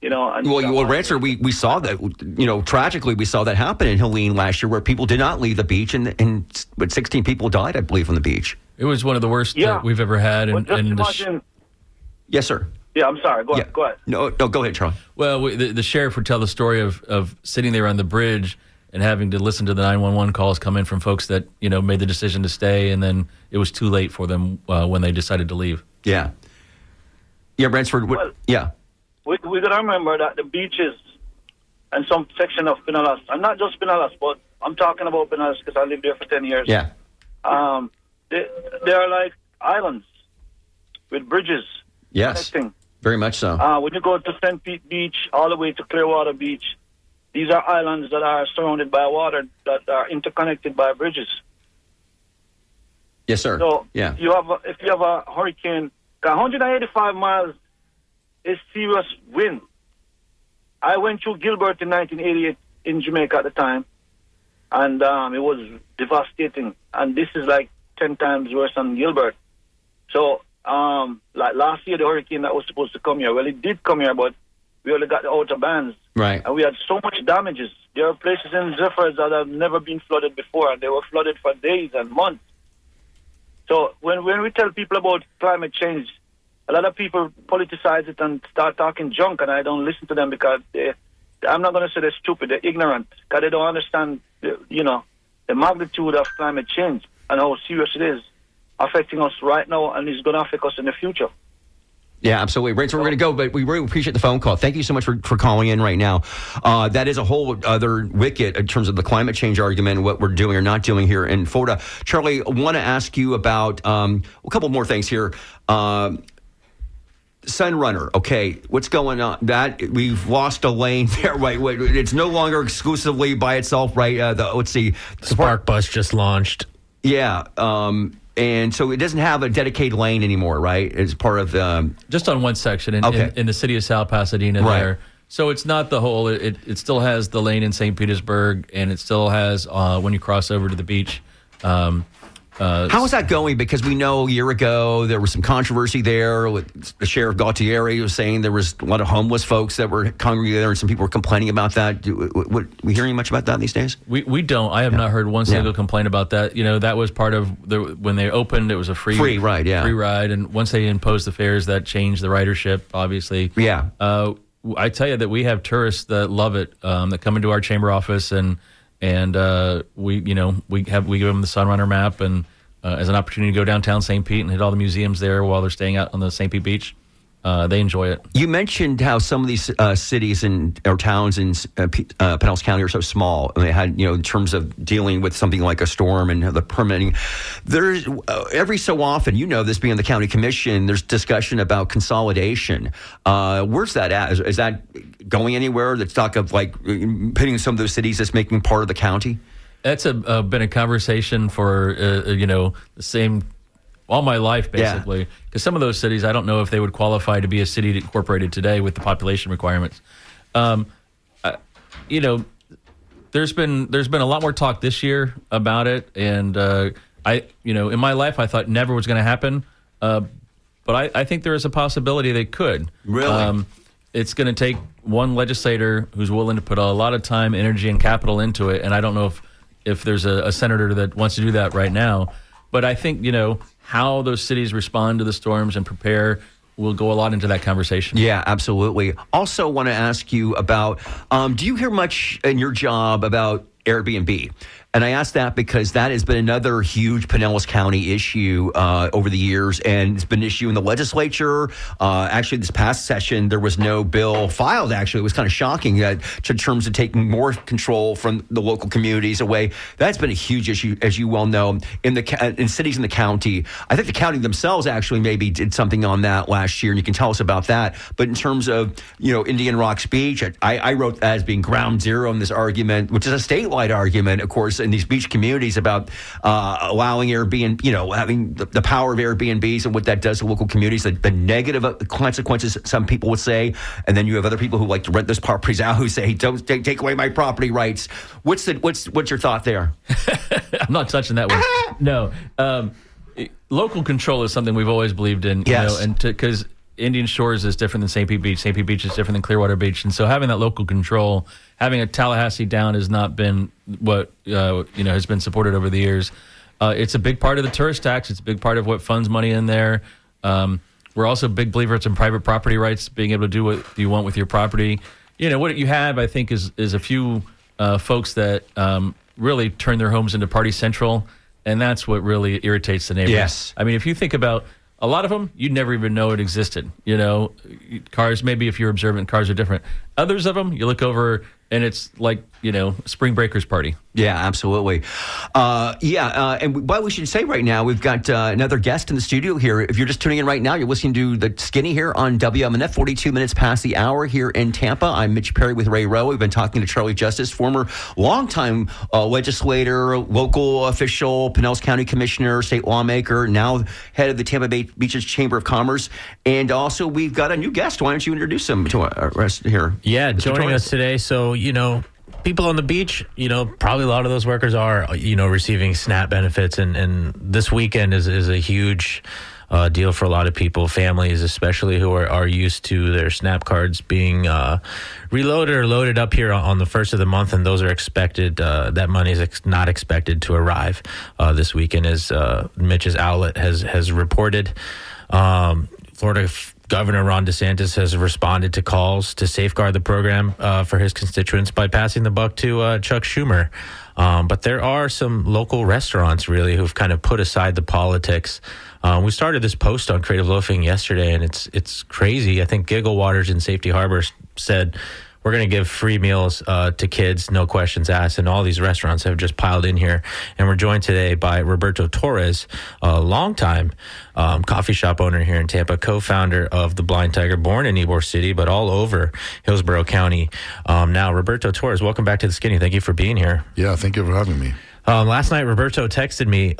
And Well, Rancer, we saw that, tragically, we saw that happen in Helene last year, where people did not leave the beach, and 16 people died, I believe, on the beach. It was one of the worst we've ever had. But just imagine. Yes, sir. Yeah, I'm sorry. Go ahead. No, go ahead, Charlie. Well, the sheriff would tell the story of sitting there on the bridge and having to listen to the 911 calls come in from folks that, made the decision to stay, and then it was too late for them when they decided to leave. Yeah. Yeah, Bransford. Yeah. We got to remember that the beaches and some section of Pinellas, and not just Pinellas, but I'm talking about Pinellas because I lived there for 10 years. Yeah. They are like islands with bridges. Yes. Connecting. Very much so. When you go to St. Pete Beach all the way to Clearwater Beach, these are islands that are surrounded by water that are interconnected by bridges. Yes, sir. So yeah. if you have a hurricane, 185 miles is serious wind. I went through Gilbert in 1988 in Jamaica at the time, and it was devastating. And this is like 10 times worse than Gilbert. So, like last year, the hurricane that was supposed to come here, well, it did come here, but we only got the outer bands. Right. And we had so much damages. There are places in Zephyrs that have never been flooded before, and they were flooded for days and months. So when we tell people about climate change, a lot of people politicize it and start talking junk, and I don't listen to them because I'm not going to say they're stupid, they're ignorant, because they don't understand, the magnitude of climate change and how serious it is affecting us right now, and it's going to affect us in the future. Yeah, absolutely. Right, so we're going to go, but we really appreciate the phone call. Thank you so much for calling in right now. That is a whole other wicket in terms of the climate change argument, what we're doing or not doing here in Florida. Charlie, I want to ask you about a couple more things here. Sunrunner, okay, what's going on? That we've lost a lane there. Wait, it's no longer exclusively by itself, right? Let's see, Spark Bus just launched. Yeah, and so it doesn't have a dedicated lane anymore, right? It's part of just on one section in the city of South Pasadena there. So it's not the whole. It still has the lane in St. Petersburg, and it still has when you cross over to the beach. How is that going? Because we know a year ago there was some controversy there with the Sheriff Gautieri was saying there was a lot of homeless folks that were congregating there, and some people were complaining about that. We hearing much about that these days? We don't. I have not heard one single complaint about that. That was part of when they opened. It was a free ride, free ride, and once they imposed the fares, that changed the ridership. Obviously, yeah. I tell you that we have tourists that love it, that come into our chamber office and we give them the Sunrunner map and as an opportunity to go downtown St. Pete and hit all the museums there while they're staying out on the St. Pete beach. They enjoy it. You mentioned how some of these cities or towns in Pinellas County are so small. And they had, in terms of dealing with something like a storm and the permitting. There's every so often, this being the county commission, there's discussion about consolidation. Where's that at? Is that going anywhere? That's talk of like pitting some of those cities that's making part of the county? That's been a conversation for the same. All my life, basically, because some of those cities, I don't know if they would qualify to be a city incorporated today with the population requirements. There's been a lot more talk this year about it, and in my life, I thought never was going to happen, but I think there is a possibility they could. Really, it's going to take one legislator who's willing to put a lot of time, energy, and capital into it, and I don't know if there's a senator that wants to do that right now, but I think how those cities respond to the storms and prepare will go a lot into that conversation. Yeah, absolutely. Also want to ask you about, do you hear much in your job about Airbnb? And I ask that because that has been another huge Pinellas County issue over the years, and it's been an issue in the legislature. Actually, this past session, there was no bill filed, actually. It was kind of shocking in terms of taking more control from the local communities away. That's been a huge issue, as you well know, in cities in the county. I think the county themselves actually maybe did something on that last year, and you can tell us about that. But in terms of, Indian Rocks Beach, I wrote that as being ground zero in this argument, which is a statewide argument, of course, in these beach communities about allowing Airbnb, having the power of Airbnbs and what that does to local communities, the negative consequences, some people would say. And then you have other people who like to rent those properties out who say, don't take away my property rights. What's your thought there? I'm not touching that one. No. Local control is something we've always believed in, yes. And because Indian Shores is different than St. Pete Beach. St. Pete Beach is different than Clearwater Beach. And so having that local control, having a Tallahassee down has not been what, has been supported over the years. It's a big part of the tourist tax. It's a big part of what funds money in there. We're also big believers in private property rights, being able to do what you want with your property. What you have, I think, is a few folks that really turn their homes into party central, and that's what really irritates the neighbors. Yes. I mean, if you think about a lot of them, you'd never even know it existed. Cars, maybe if you're observant, cars are different. Others of them, you look over and it's like, spring breakers party. Yeah, absolutely. And what we should say right now, we've got another guest in the studio here. If you're just tuning in right now, you're listening to The Skinny here on WMNF, 42 minutes past the hour here in Tampa. I'm Mitch Perry with Ray Rowe. We've been talking to Charlie Justice, former longtime legislator, local official, Pinellas County Commissioner, state lawmaker, now head of the Tampa Bay Beaches Chamber of Commerce. And also, we've got a new guest. Why don't you introduce him to us here? Yeah, joining us today. So, people on the beach, probably a lot of those workers are, receiving SNAP benefits. And this weekend is a huge deal for a lot of people, families especially, who are used to their SNAP cards being reloaded or loaded up here on the first of the month. And those are expected, that money is not expected to arrive this weekend, as Mitch's outlet has reported. Florida Governor Ron DeSantis has responded to calls to safeguard the program for his constituents by passing the buck to Chuck Schumer. But there are some local restaurants really who've kind of put aside the politics. We started this post on Creative Loafing yesterday, and it's crazy. I think Giggle Waters in Safety Harbor said, we're going to give free meals to kids, no questions asked. And all these restaurants have just piled in here. And we're joined today by Roberto Torres, a longtime coffee shop owner here in Tampa, co-founder of The Blind Tiger, born in Ybor City, but all over Hillsborough County. Now, Roberto Torres, welcome back to The Skinny. Thank you for being here. Yeah, thank you for having me. Last night, Roberto texted me.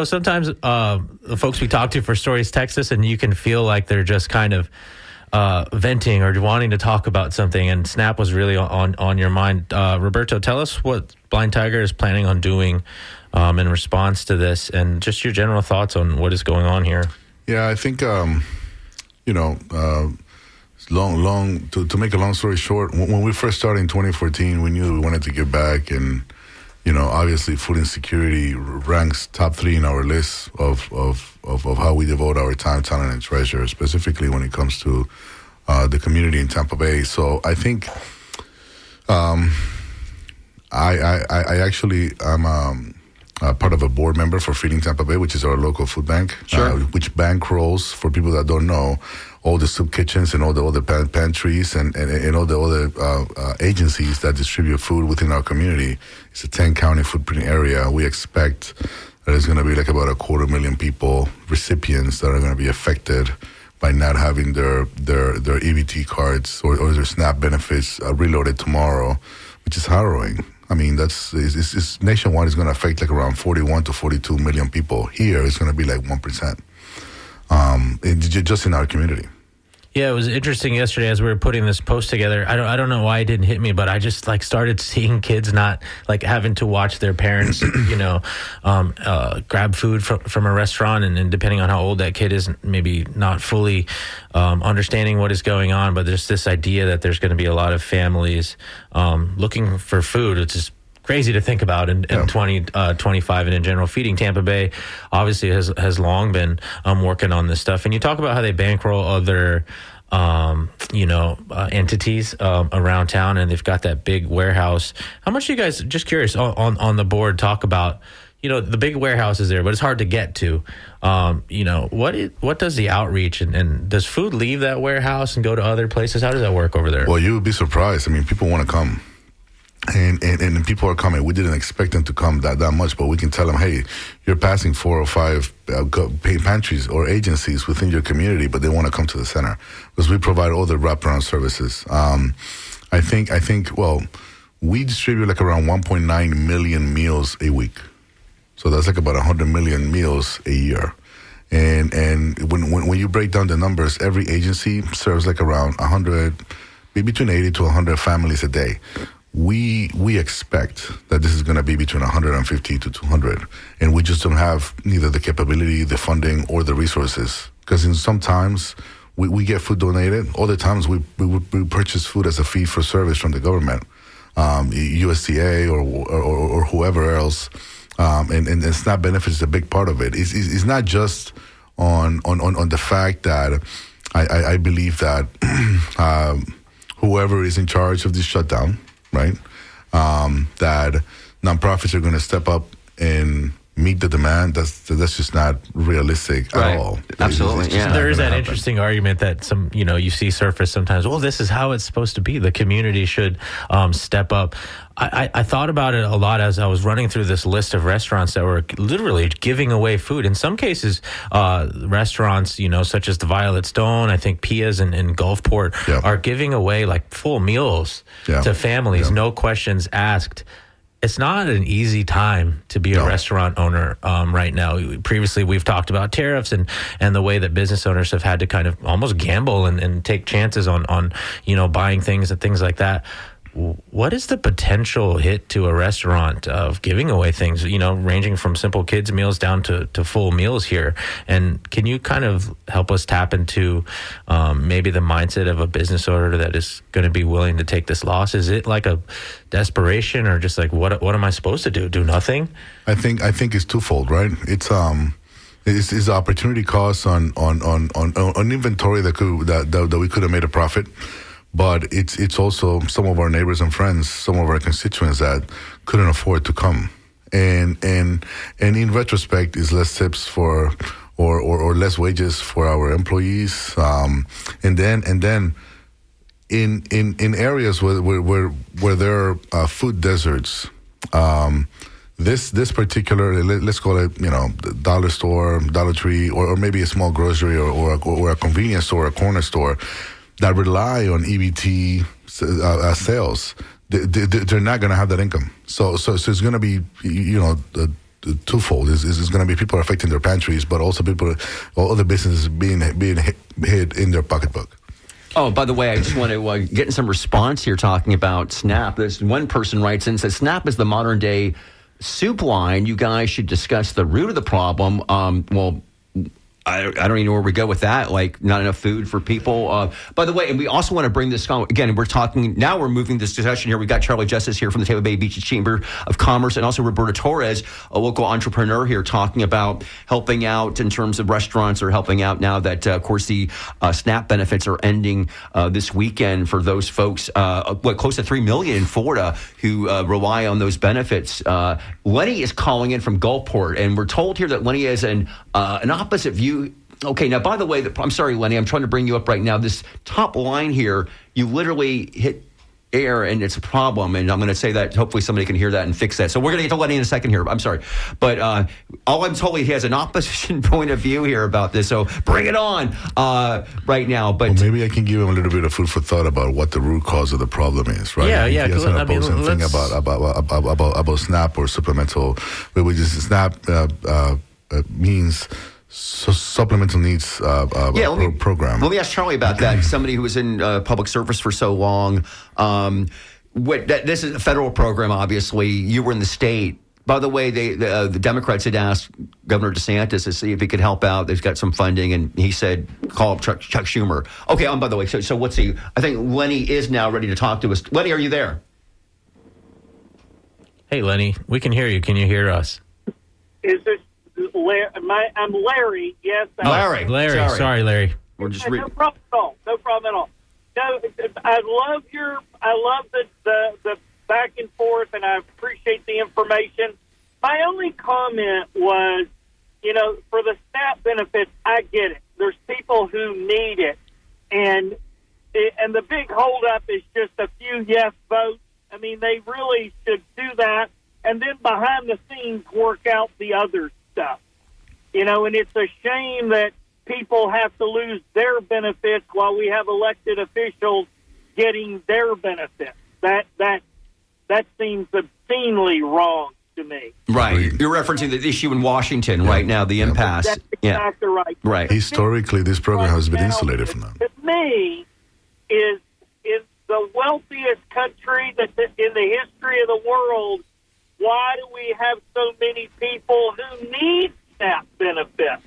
Sometimes the folks we talk to for stories text us, and you can feel like they're just kind of venting or wanting to talk about something, and SNAP was really on your mind. Roberto, tell us what Blind Tiger is planning on doing in response to this, and just your general thoughts on what is going on here. Yeah, I think, to make a long story short, when we first started in 2014, we knew we wanted to give back, and obviously food insecurity ranks top 3 in our list of how we devote our time, talent, and treasure, specifically when it comes to the community in Tampa Bay. So I think I actually am part of a board member for Feeding Tampa Bay, which is our local food bank, which bankrolls, for people that don't know, all the soup kitchens and all the pantries and all the other agencies that distribute food within our community. It's a 10-county footprint area. We expect that there's going to be like about 250,000 people, recipients, that are going to be affected by not having their EBT cards or their SNAP benefits reloaded tomorrow, which is harrowing. I mean, it's nationwide is going to affect like around 41 to 42 million people. Here, it's going to be like 1%. Just in our community. Yeah, it was interesting yesterday as we were putting this post together. I don't know why it didn't hit me, but I just started seeing kids not having to watch their parents, grab food from a restaurant, and depending on how old that kid is, maybe not fully understanding what is going on. But there's this idea that there's going to be a lot of families looking for food. It's just crazy to think about in 2025 and in general. Feeding Tampa Bay obviously has long been working on this stuff. And you talk about how they bankroll other entities around town, and they've got that big warehouse. How much do you guys, just curious, on the board talk about, the big warehouse is there, but it's hard to get to. What does the outreach and does food leave that warehouse and go to other places? How does that work over there? Well, you would be surprised. I mean, people want to come. And people are coming. We didn't expect them to come that much, but we can tell them, hey, you're passing 4 or 5 pantries or agencies within your community, but they want to come to the center because we provide all the wraparound services. I think, well, we distribute like around 1.9 million meals a week. So that's like about 100 million meals a year. And when you break down the numbers, every agency serves like around 100, between 80 to 100 families a day. We expect that this is going to be between 150 to 200, and we just don't have neither the capability, the funding, or the resources. Because sometimes we get food donated. Other times we purchase food as a fee for service from the government, USDA or whoever else, and SNAP benefits is a big part of it. It's not just on the fact that I believe that whoever is in charge of this shutdown, right? That nonprofits are going to step up and meet the demand. That's just not realistic at all. Absolutely. It's just not There is gonna that happen. interesting argument that some, you see surface sometimes. Well, this is how it's supposed to be. The community should step up. I thought about it a lot as I was running through this list of restaurants that were literally giving away food. In some cases, restaurants, such as the Violet Stone, I think Pia's in Gulfport, are giving away like full meals to families, no questions asked. It's not an easy time to be a restaurant owner right now. Previously, we've talked about tariffs and the way that business owners have had to kind of almost gamble and take chances on buying things and things like that. What is the potential hit to a restaurant of giving away things, ranging from simple kids meals down to full meals here? And can you kind of help us tap into maybe the mindset of a business owner that is going to be willing to take this loss? Is it like a desperation or just like, what am I supposed to do? Do nothing? I think it's twofold, right? It's the opportunity cost on inventory that we could have made a profit. But it's also some of our neighbors and friends, some of our constituents that couldn't afford to come, and in retrospect, is less tips for or less wages for our employees, and then in areas where there are food deserts. This particular, let's call it, the dollar store, Dollar Tree, or maybe a small grocery or a convenience store, a corner store, that rely on EBT sales, they're not going to have that income. So it's going to be, the twofold. It's going to be people affecting their pantries, but also other businesses being hit in their pocketbook. Oh, by the way, I just want to get in some response here talking about SNAP. There's one person writes in and says, SNAP is the modern day soup line. You guys should discuss the root of the problem. I don't even know where we go with that, like not enough food for people. By the way, and we also want to bring this, again, we're moving this discussion here. We've got Charlie Justice here from the Tampa Bay Beach Chamber of Commerce and also Roberto Torres, a local entrepreneur here, talking about helping out in terms of restaurants or helping out now that, of course, the SNAP benefits are ending this weekend for those folks, close to 3 million in Florida who rely on those benefits. Lenny is calling in from Gulfport, and we're told here that Lenny is an opposite view. Okay, now, by the way, I'm sorry, Lenny, I'm trying to bring you up right now. This top line here, you literally hit air, and it's a problem, and I'm going to say that. Hopefully somebody can hear that and fix that. So we're going to get to Lenny in a second here. I'm sorry. But all I'm told, he has an opposition point of view here about this, so bring it on right now. But well, maybe I can give him a little bit of food for thought about what the root cause of the problem is, right? Yeah. He has an opposing thing about SNAP or supplemental, which is SNAP means supplemental needs program. Let me ask Charlie about that. Somebody who was in public service for so long. This is a federal program, obviously. You were in the state. By the way, the Democrats had asked Governor DeSantis to see if he could help out. They've got some funding, and he said, call up Chuck Schumer. Okay, by the way, so what's he? I think Lenny is now ready to talk to us. Lenny, are you there? Hey, Lenny, we can hear you. Can you hear us? Is this I'm Larry? Yes. Larry. Sorry, Larry. We're just no problem at all. No problem. problem at all. No, I love the back and forth, and I appreciate the information. My only comment was, for the SNAP benefits, I get it. There's people who need it, and the big holdup is just a few yes votes. I mean, they really should do that, and then behind the scenes work out the other stuff. And it's a shame that people have to lose their benefits while we have elected officials getting their benefits. That seems obscenely wrong to me. Right. You're referencing the issue in Washington right now, the impasse. That's exactly right. Right. Historically, this program has been insulated from that. To me, is the wealthiest country in the history of the world. Why do we have so many people who need SNAP benefits?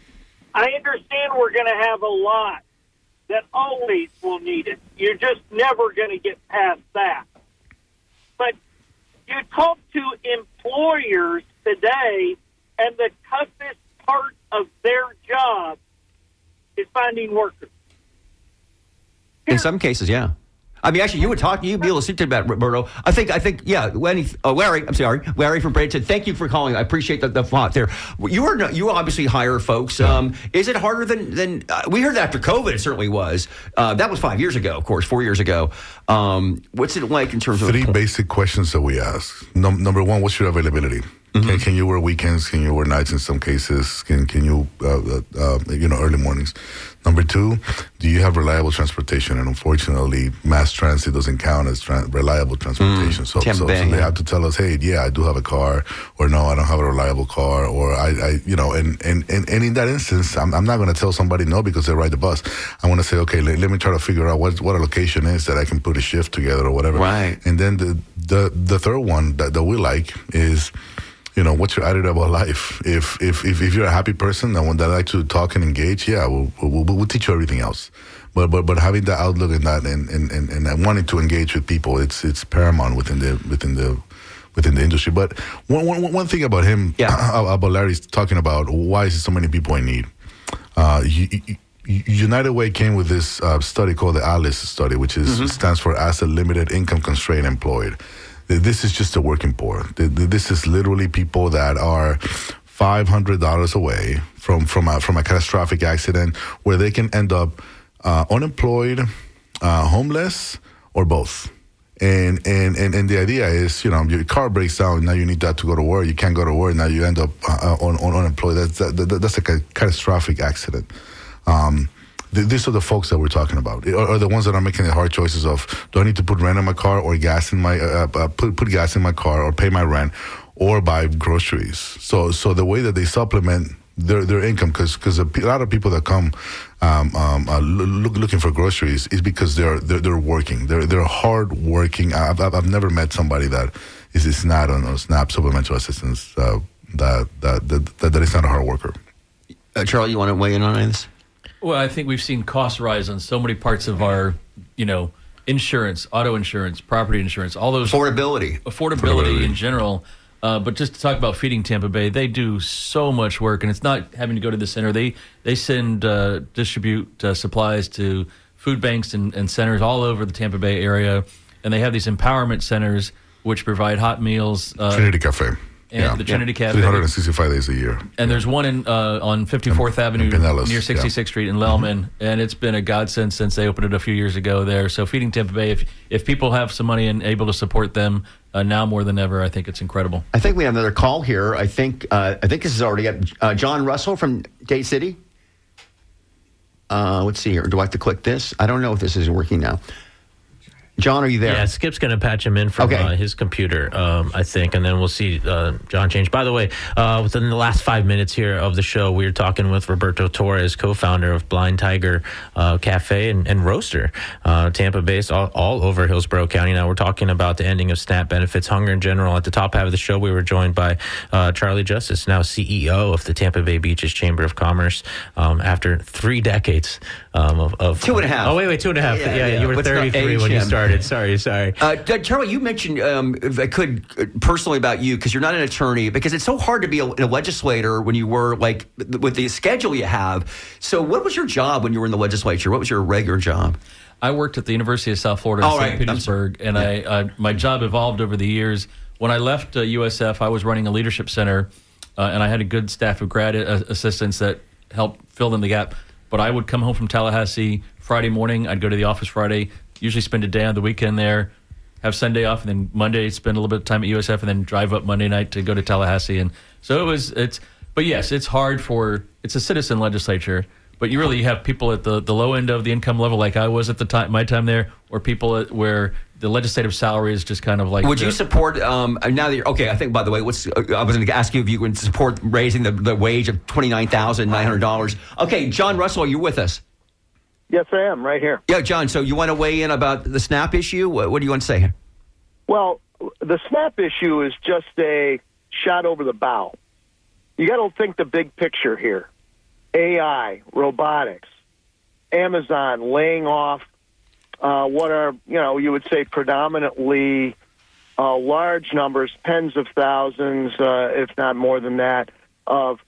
I understand we're going to have a lot that always will need it. You're just never going to get past that. But you talk to employers today, and the toughest part of their job is finding workers. In some cases, yeah. I mean, actually, you'd be able to speak to that, Roberto. I think, yeah. Larry from Bradenton. Thank you for calling. I appreciate the thought there. You obviously hire folks. Is it harder than we heard after COVID? It certainly was. That was 5 years ago, of course, 4 years ago. What's it like in terms of three basic questions that we ask? Number one, what's your availability? Mm-hmm. Can you work weekends? Can you work nights in some cases? Can you early mornings? Number two, do you have reliable transportation? And unfortunately, mass transit doesn't count as reliable transportation. So they have to tell us, hey, yeah, I do have a car, or no, I don't have a reliable car, or and in that instance, I'm not going to tell somebody no because they ride the bus. I want to say, okay, let me try to figure out what a location is that I can put a shift together or whatever. Right. And then the third one that we like is, what's your attitude about life? If you're a happy person and one that likes to talk and engage, yeah, we'll teach you everything else. But having that outlook and that and wanting to engage with people, it's paramount within the industry. But one thing about him, about Larry's talking about why is it so many people in need. United Way came with this study called the ALICE study, which stands for Asset Limited Income Constrained Employed. This is just the working poor. This is literally people that are $500 away from a catastrophic accident where they can end up unemployed, homeless, or both. And the idea is, your car breaks down, now you need that to go to work. You can't go to work, now you end up unemployed. That's like a catastrophic accident. These are the folks that we're talking about, or the ones that are making the hard choices of, do I need to put rent in my car or gas in my put gas in my car or pay my rent or buy groceries? So the way that they supplement their income, because a lot of people that come looking for groceries is because they're working. They're hard working. I've never met somebody that is not on SNAP supplemental assistance that is not a hard worker. Charlie, you want to weigh in on this? Well, I think we've seen costs rise on so many parts of our, insurance, auto insurance, property insurance, all those affordability in general. But just to talk about Feeding Tampa Bay, they do so much work, and it's not having to go to the center. They send distribute supplies to food banks and centers all over the Tampa Bay area, and they have these empowerment centers which provide hot meals. Trinity Cafe. And the Trinity Cafe. 365 days a year. And there's one on 54th Avenue near 66th Street in Lellman, and it's been a godsend since they opened it a few years ago there. So Feeding Tampa Bay, if people have some money and able to support them now more than ever, I think it's incredible. I think we have another call here. I think this is already at John Russell from Dade City. Let's see here. Do I have to click this? I don't know if this is working now. John, are you there? Yeah, Skip's going to patch him in from his computer, I think, and then we'll see John change. By the way, within the last 5 minutes here of the show, we were talking with Roberto Torres, co-founder of Blind Tiger Cafe and Roaster, Tampa based all over Hillsborough County. Now we're talking about the ending of SNAP benefits, hunger in general. At the top half of the show, we were joined by Charlie Justice, now CEO of the Tampa Bay Beaches Chamber of Commerce, after 3 decades of 2.5. Oh, wait, 2.5. Yeah, you were 33 when you started. started. Sorry. Charlie, you mentioned, if I could, personally about you, because you're not an attorney, because it's so hard to be a legislator when you were, like, with the schedule you have. So what was your job when you were in the legislature? What was your regular job? I worked at the University of South Florida in St. Petersburg, and I my job evolved over the years. When I left USF, I was running a leadership center, and I had a good staff of grad assistants that helped fill in the gap. But I would come home from Tallahassee Friday morning. I'd go to the office Friday, usually spend a day on the weekend there, have Sunday off, and then Monday spend a little bit of time at USF, and then drive up Monday night to go to Tallahassee. And so but yes, it's hard it's a citizen legislature, but you really have people at the low end of the income level, like I was at the time, my time there, or people where the legislative salary is just kind of like. Would you support now that you're okay? I think, by the way, I was going to ask you if you would support raising the wage of $29,900. Okay, John Russell, are you with us? Yes, I am right here. Yeah, John. So you want to weigh in about the SNAP issue? What do you want to say here? Well, the SNAP issue is just a shot over the bow. You got to think the big picture here: AI, robotics, Amazon laying off. What are, you would say predominantly large numbers, tens of thousands, if not more than that, of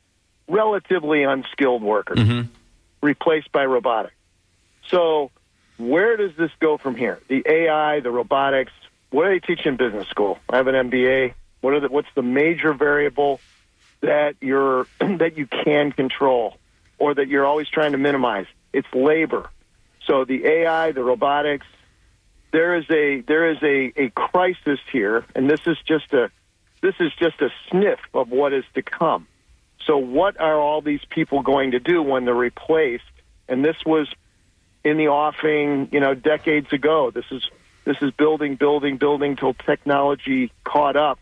relatively unskilled workers replaced by robotics. So where does this go from here? The AI, the robotics, what do they teach in business school? I have an MBA. What's the major variable that that you can control or that you're always trying to minimize? It's labor. So the AI, the robotics, there is a crisis here, and this is just a sniff of what is to come. So what are all these people going to do when they're replaced? And this was in the offing, decades ago. This is building till technology caught up.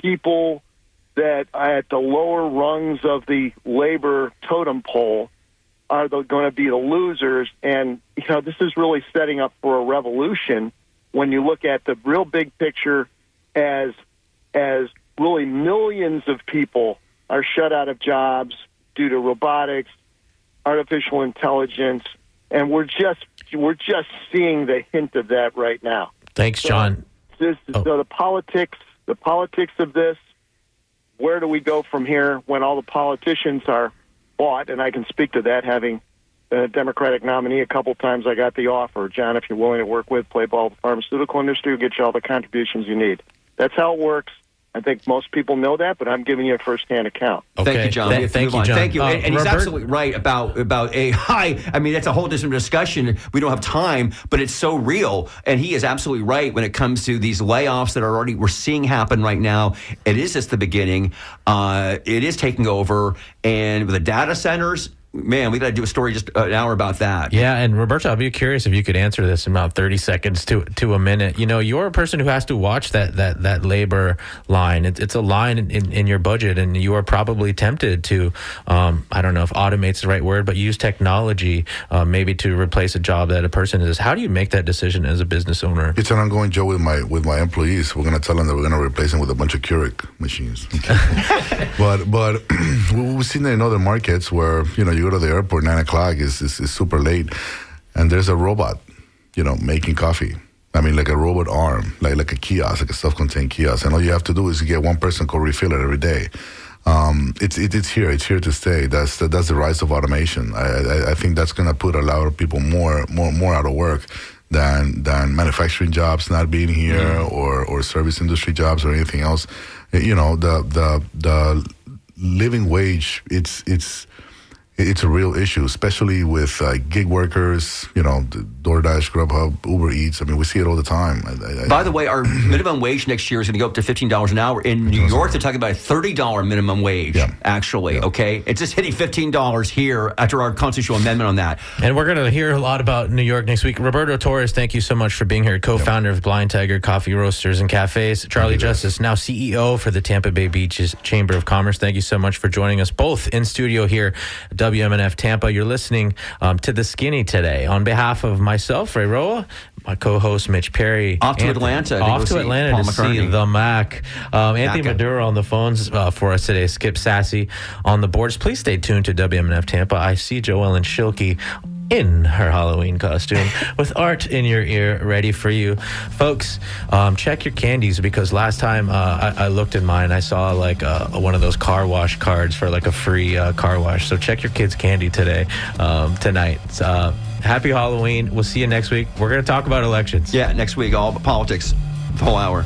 People that are at the lower rungs of the labor totem pole are going to be the losers. And, this is really setting up for a revolution when you look at the real big picture as really millions of people are shut out of jobs due to robotics, artificial intelligence, and we're just seeing the hint of that right now. Thanks, John. So the politics of this, where do we go from here when all the politicians are bought? And I can speak to that, having been a Democratic nominee a couple times. I got the offer, John, if you're willing to work with, play ball with the pharmaceutical industry, we'll get you all the contributions you need. That's how it works. I think most people know that, but I'm giving you a first-hand account. Okay. Thank you, John. Thank you, John. Thank you. And he's absolutely right about AI. I mean, that's a whole different discussion. We don't have time, but it's so real. And he is absolutely right when it comes to these layoffs that we're seeing happen right now. It is just the beginning. It is taking over. And with the data centers, man, we got to do a story just an hour about that. Yeah, and Roberto, I'd be curious if you could answer this in about 30 seconds to a minute. You're a person who has to watch that labor line. It's a line in your budget, and you are probably tempted to, I don't know if automate's the right word, but use technology maybe to replace a job that a person is. How do you make that decision as a business owner? It's an ongoing job with my employees. We're going to tell them that we're going to replace them with a bunch of Keurig machines. but we've seen that in other markets where, you go to the airport, 9 o'clock is super late, and there's a robot, making coffee. I mean, like a robot arm, like a kiosk, like a self-contained kiosk. And all you have to do is get one person to refill it every day. It's here to stay. That's the rise of automation. I think that's going to put a lot of people more out of work than manufacturing jobs not being here or service industry jobs or anything else. The living wage, it's a real issue, especially with gig workers, the DoorDash, Grubhub, Uber Eats. I mean, we see it all the time. By the way, our minimum wage next year is going to go up to $15 an hour. In New York, they're talking about a $30 minimum wage, actually, okay? It's just hitting $15 here after our constitutional amendment on that. And we're going to hear a lot about New York next week. Roberto Torres, thank you so much for being here, co-founder of Blind Tiger Coffee Roasters and Cafes. Charlie Justice, now CEO for the Tampa Bay Beaches Chamber of Commerce. Thank you so much for joining us both in studio here at WMNF Tampa. You're listening to The Skinny today. On behalf of myself, Ray Roa, my co-host Mitch Perry. Off to Atlanta to see the Mac. Anthony Maduro on the phones for us today. Skip Sassy on the boards. Please stay tuned to WMNF Tampa. I see Joellen Schilke in her Halloween costume with art in your ear ready for you. Folks, check your candies, because last time I looked in mine, I saw like one of those car wash cards for like a free car wash. So check your kids' candy tonight. Happy Halloween. We'll see you next week. We're going to talk about elections. Yeah, next week, all politics, the whole hour.